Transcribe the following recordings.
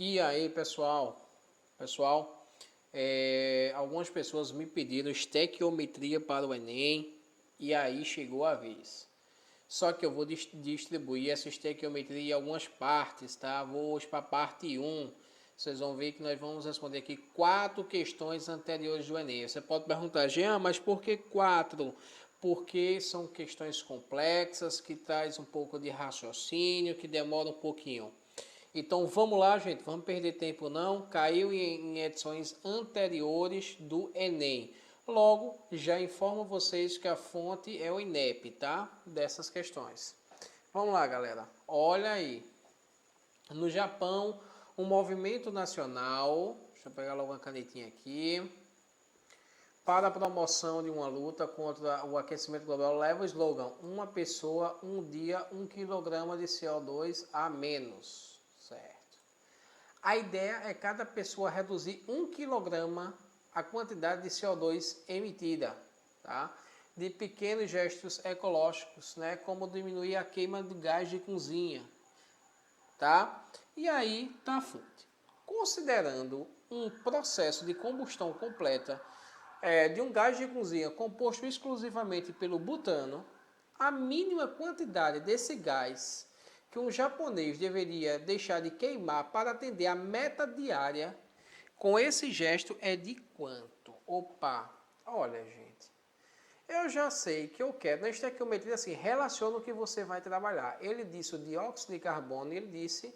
E aí, pessoal? Algumas pessoas me pediram estequiometria para o Enem e aí chegou a vez. Só que eu vou distribuir essa estequiometria em algumas partes, tá? Vou hoje para a parte 1. Vocês vão ver que nós vamos responder aqui 4 questões anteriores do Enem. Você pode perguntar, Jean, mas por que 4? Porque são questões complexas, que traz um pouco de raciocínio, que demora um pouquinho. Então vamos lá, gente, vamos perder tempo não. Caiu em edições anteriores do Enem. Logo, já informo vocês que a fonte é o INEP, tá? Dessas questões. Vamos lá, galera. Olha aí. No Japão, um movimento nacional, deixa eu pegar logo uma canetinha aqui, para a promoção de uma luta contra o aquecimento global, leva o slogan: uma pessoa, um dia, 1 kg de CO2 a menos. Certo. A ideia é cada pessoa reduzir 1 kg a quantidade de CO2 emitida, tá? De pequenos gestos ecológicos, né? Como diminuir a queima de gás de cozinha, tá? E aí tá a fonte. Considerando um processo de combustão completa de um gás de cozinha composto exclusivamente pelo butano, a mínima quantidade desse gás que um japonês deveria deixar de queimar para atender a meta diária com esse gesto é de quanto? Opa, olha, gente, eu já sei que eu quero, na estequiometria, assim, relaciona o que você vai trabalhar. Ele disse o dióxido de carbono, ele disse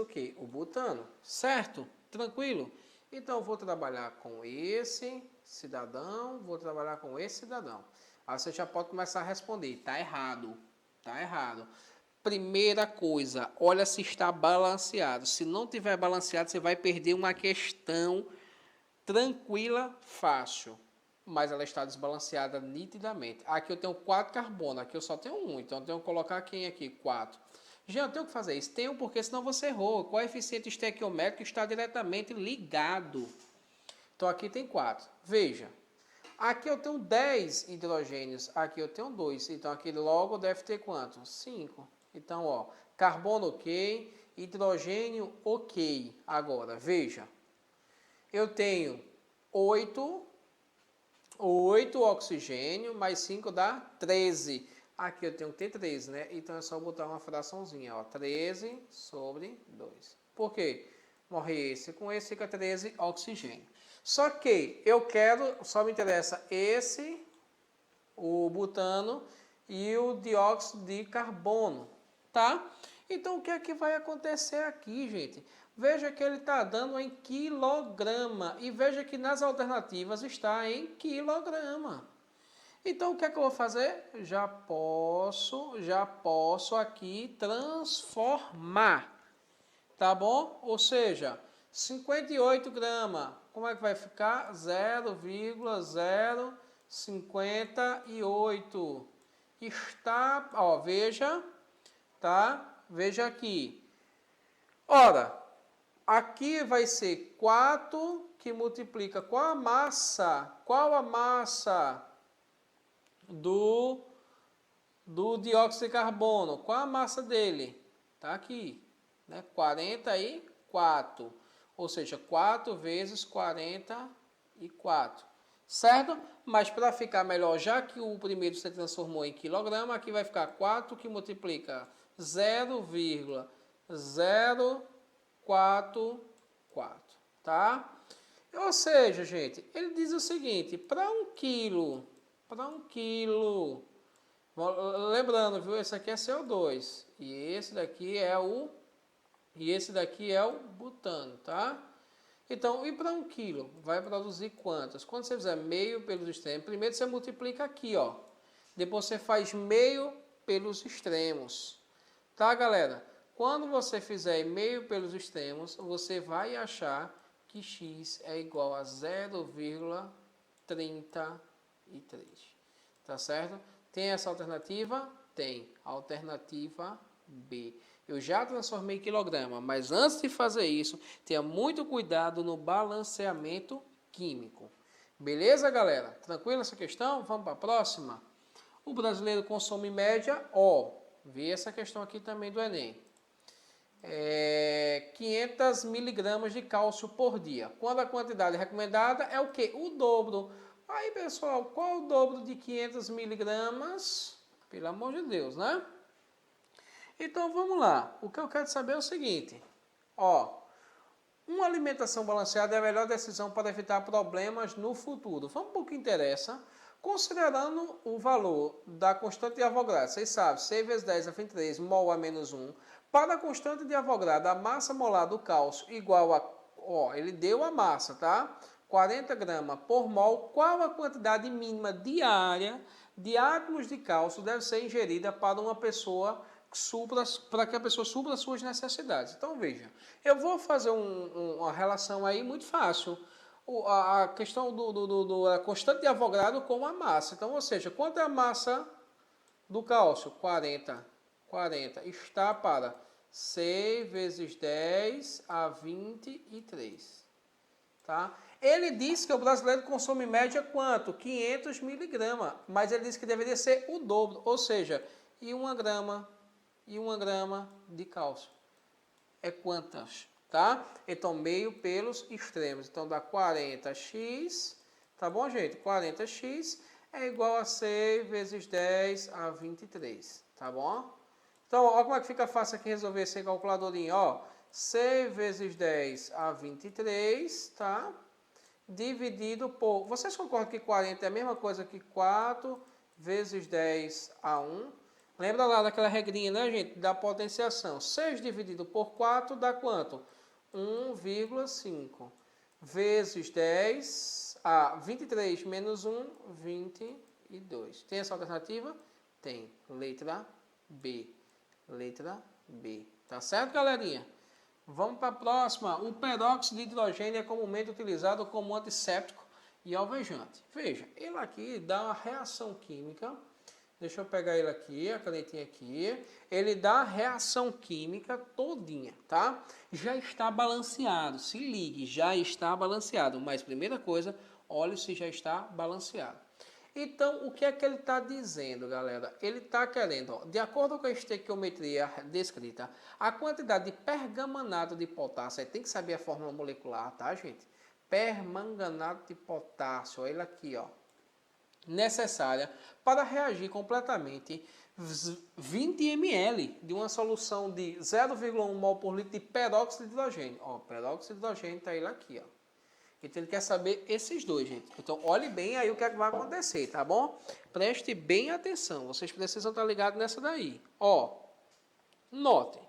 o quê? O butano, certo? Tranquilo? Então, eu vou trabalhar com esse cidadão, vou trabalhar com esse cidadão. Aí você já pode começar a responder, tá errado, tá errado. Primeira coisa, olha se está balanceado. Se não tiver balanceado, você vai perder uma questão tranquila, fácil. Mas ela está desbalanceada nitidamente. Aqui eu tenho 4 carbono, aqui eu só tenho 1. Então eu tenho que colocar quem aqui? 4. Já eu tenho que fazer isso? Tenho, porque senão você errou. O coeficiente estequiométrico está diretamente ligado. Então aqui tem 4. Veja. Aqui eu tenho 10 hidrogênios, aqui eu tenho 2. Então aqui logo deve ter quanto? 5. Então, ó, carbono ok, hidrogênio ok. Agora, veja. Eu tenho 8 oxigênio, mais 5 dá 13. Aqui eu tenho que ter 13, né? Então é só botar uma fraçãozinha, ó. 13 sobre 2. Por quê? Morre esse, com esse fica 13 oxigênio. Só que eu quero, só me interessa esse, o butano e o dióxido de carbono, tá? Então o que é que vai acontecer aqui, gente? Veja que ele está dando em quilograma e veja que nas alternativas está em quilograma. Então o que é que eu vou fazer? Já posso aqui transformar, tá bom? Ou seja, 58 gramas, como é que vai ficar? 0,058. Está, ó, veja, tá? Veja aqui. Ora, aqui vai ser 4 que multiplica qual a massa? Qual a massa do dióxido de carbono? Qual a massa dele? Tá aqui, né? 44. Ou seja, 4 vezes 44. Certo? Mas para ficar melhor, já que o primeiro se transformou em quilograma, aqui vai ficar 4 que multiplica 0,044, tá? Ou seja, gente, ele diz o seguinte, para 1 quilo, lembrando, viu, esse aqui é CO2 e esse daqui é o butano, tá? Então, e para 1 quilo, vai produzir quantas? Quando você fizer meio pelos extremos, primeiro você multiplica aqui, ó. Depois você faz meio pelos extremos. Tá, galera? Quando você fizer meio pelos extremos, você vai achar que x é igual a 0,33. Tá certo? Tem essa alternativa? Tem. Alternativa B. Eu já transformei em quilograma, mas antes de fazer isso, tenha muito cuidado no balanceamento químico. Beleza, galera? Tranquilo essa questão? Vamos para a próxima? O brasileiro consome em média, ó, vi essa questão aqui também do Enem. 500 miligramas de cálcio por dia. Quando a quantidade recomendada é o quê? O dobro. Aí, pessoal, qual o dobro de 500 miligramas? Pelo amor de Deus, né? Então, vamos lá. O que eu quero saber é o seguinte. Ó, uma alimentação balanceada é a melhor decisão para evitar problemas no futuro. Vamos para o que interessa. Considerando o valor da constante de Avogadro, vocês sabem, 6 vezes 10 a 23, mol a menos 1. Para a constante de Avogadro, a massa molar do cálcio igual a... Ó, ele deu a massa, tá? 40 gramas por mol. Qual a quantidade mínima diária de átomos de cálcio deve ser ingerida para uma pessoa para que a pessoa supra as suas necessidades? Então, veja, eu vou fazer uma relação aí muito fácil. A questão da constante de Avogadro com a massa. Então, ou seja, quanto é a massa do cálcio? 40. 40 está para 6 vezes 10 a 23. Tá? Ele disse que o brasileiro consome em média quanto? 500 miligramas. Mas ele disse que deveria ser o dobro. Ou seja, e 1 grama de cálcio. É quantas? Tá? Então, meio pelos extremos. Então, dá 40x, tá bom, gente? 40x é igual a 6 vezes 10 a 23, tá bom? Então, olha como é que fica fácil aqui resolver sem calculadorinha, ó. 6 vezes 10 a 23, tá? Dividido por... Vocês concordam que 40 é a mesma coisa que 4 vezes 10 a 1? Lembra lá daquela regrinha, né, gente? Da potenciação. 6 dividido por 4 dá quanto? 1,5 vezes 10 a 23 menos 1, 22. Tem essa alternativa? Tem. Letra B. Letra B. Tá certo, galerinha? Vamos para a próxima. O peróxido de hidrogênio é comumente utilizado como antisséptico e alvejante. Veja, ele aqui dá uma reação química. Deixa eu pegar ele aqui, a canetinha aqui. Ele dá a reação química todinha, tá? Já está balanceado. Se ligue, já está balanceado. Mas primeira coisa, olhe se já está balanceado. Então, o que é que ele está dizendo, galera? Ele está querendo, ó, de acordo com a estequiometria descrita, a quantidade de permanganato de potássio, aí tem que saber a fórmula molecular, tá, gente? Permanganato de potássio, olha ele aqui, ó. Necessária para reagir completamente 20 ml de uma solução de 0,1 mol por litro de peróxido de hidrogênio. Ó, peróxido de hidrogênio está ele aqui, ó. Então ele quer saber esses dois, gente. Então olhe bem aí o que é que vai acontecer, tá bom? Preste bem atenção, vocês precisam estar ligados nessa daí. Ó, notem.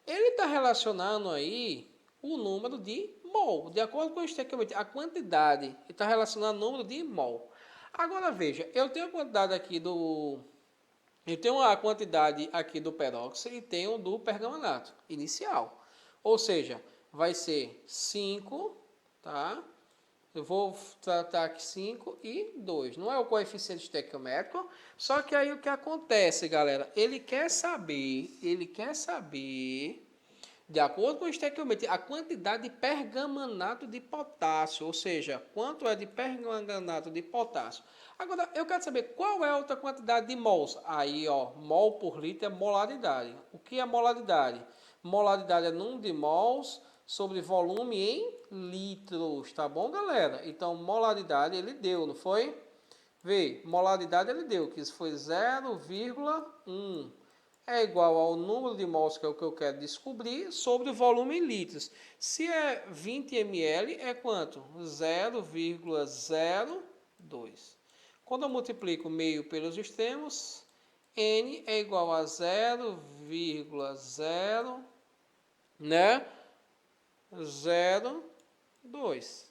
Ele está relacionando aí o número de mol. De acordo com o estequiometria, a quantidade, ele está relacionando o número de mol. Agora veja, eu tenho a quantidade aqui do... Eu tenho a quantidade aqui do peróxido e tenho do permanganato inicial. Ou seja, vai ser 5, tá? Eu vou tratar aqui 5 e 2. Não é o coeficiente estequiométrico, só que aí o que acontece, galera? Ele quer saber, de acordo com o estequiometria, a quantidade de permanganato de potássio, ou seja, quanto é de permanganato de potássio. Agora, eu quero saber qual é a outra quantidade de mols. Aí, ó, mol por litro é molaridade. O que é molaridade? Molaridade é número de mols sobre volume em litros, tá bom, galera? Então, molaridade ele deu, não foi? Vê, molaridade ele deu, que isso foi 0,1. É igual ao número de mols, que é o que eu quero descobrir, sobre o volume em litros. Se é 20 ml, é quanto? 0,02. Quando eu multiplico meio pelos extremos, N é igual a 0,0, né? 0,2.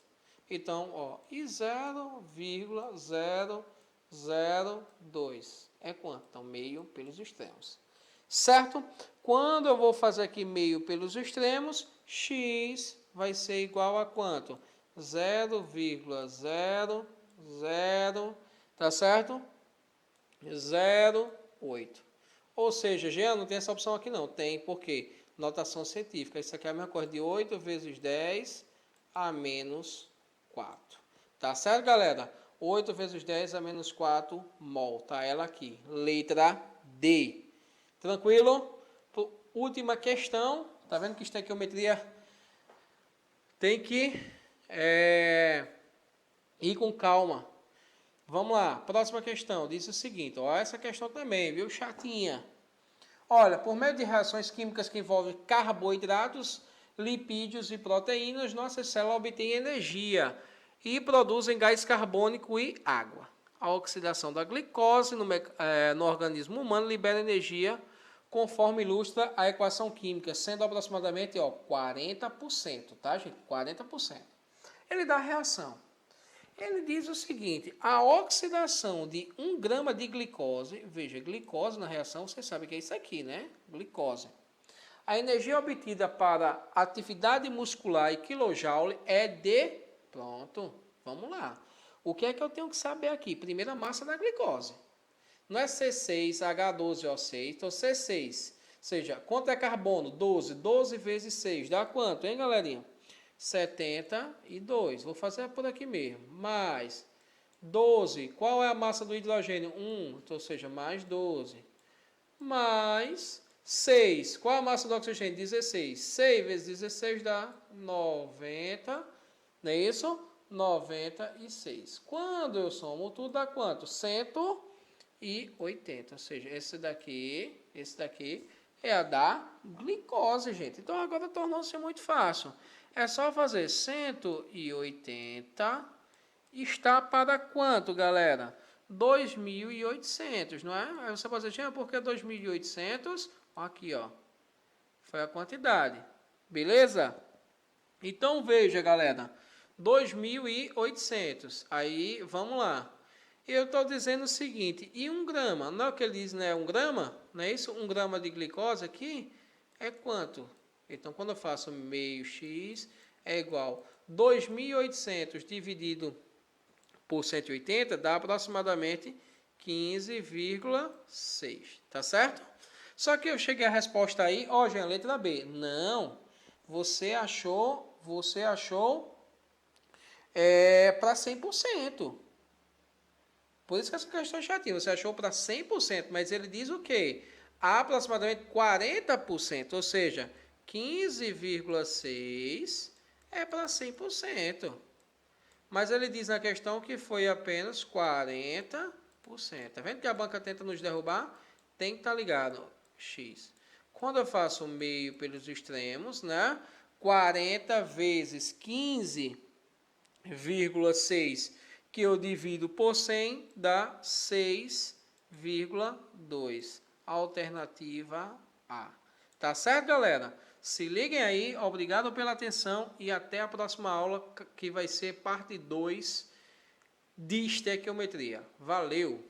Então, ó, e 0,002 é quanto? Então, meio pelos extremos. Certo? Quando eu vou fazer aqui meio pelos extremos, x vai ser igual a quanto? 0,00, tá certo? 0,8. Ou seja, Jean, não tem essa opção aqui não. Tem, por quê? Notação científica. Isso aqui é a mesma coisa de 8 vezes 10 a menos 4. Tá certo, galera? 8 vezes 10 a menos 4 mol. Tá ela aqui. Letra D. Tranquilo? Última questão. Tá vendo que estequiometria tem que ir com calma. Vamos lá, próxima questão. Diz o seguinte, ó, essa questão também, viu? Chatinha. Olha, por meio de reações químicas que envolvem carboidratos, lipídios e proteínas, nossa célula obtém energia e produzem gás carbônico e água. A oxidação da glicose no organismo humano libera energia conforme ilustra a equação química, sendo aproximadamente 40%, tá, gente? 40%. Ele dá a reação. Ele diz o seguinte, a oxidação de 1 grama de glicose, veja, glicose na reação, você sabe que é isso aqui, né? Glicose. A energia obtida para atividade muscular e quilojoule é de... Pronto, vamos lá. O que é que eu tenho que saber aqui? Primeiro, a massa da glicose. Não é C6H12O6, então C6, ou seja, quanto é carbono? 12. 12 vezes 6, dá quanto, hein, galerinha? 72. Vou fazer por aqui mesmo. Mais 12. Qual é a massa do hidrogênio? 1, então, ou seja, mais 12. Mais 6. Qual é a massa do oxigênio? 16. 6 vezes 16 dá 90. Não é isso? 96. Quando eu somo tudo, dá quanto? 180. Ou seja, esse daqui é a da glicose, gente. Então agora tornou-se muito fácil. É só fazer 180 está para quanto, galera? 2.800, não é? Aí você pode dizer, por que 2.800? Aqui, ó. Foi a quantidade. Beleza? Então veja, galera. 2.800. Aí, vamos lá. Eu estou dizendo o seguinte, e 1 grama? Não é o que ele diz, né? 1 grama? Não é isso? 1 grama de glicose aqui é quanto? Então, quando eu faço meio x, é igual 2.800 dividido por 180, dá aproximadamente 15,6. Tá certo? Só que eu cheguei à resposta aí, ó, já é a letra B. Não, você achou para 100%. Por isso que essa questão é chatinha. Você achou para 100%, mas ele diz o quê? Aproximadamente 40%, ou seja, 15,6 é para 100%. Mas ele diz na questão que foi apenas 40%. Tá vendo que a banca tenta nos derrubar? Tem que estar ligado. X. Quando eu faço o meio pelos extremos, né? 40 vezes 15,6 que eu divido por 100 dá 6,2. Alternativa A. Tá certo, galera? Se liguem aí, obrigado pela atenção e até a próxima aula, que vai ser parte 2 de estequiometria. Valeu!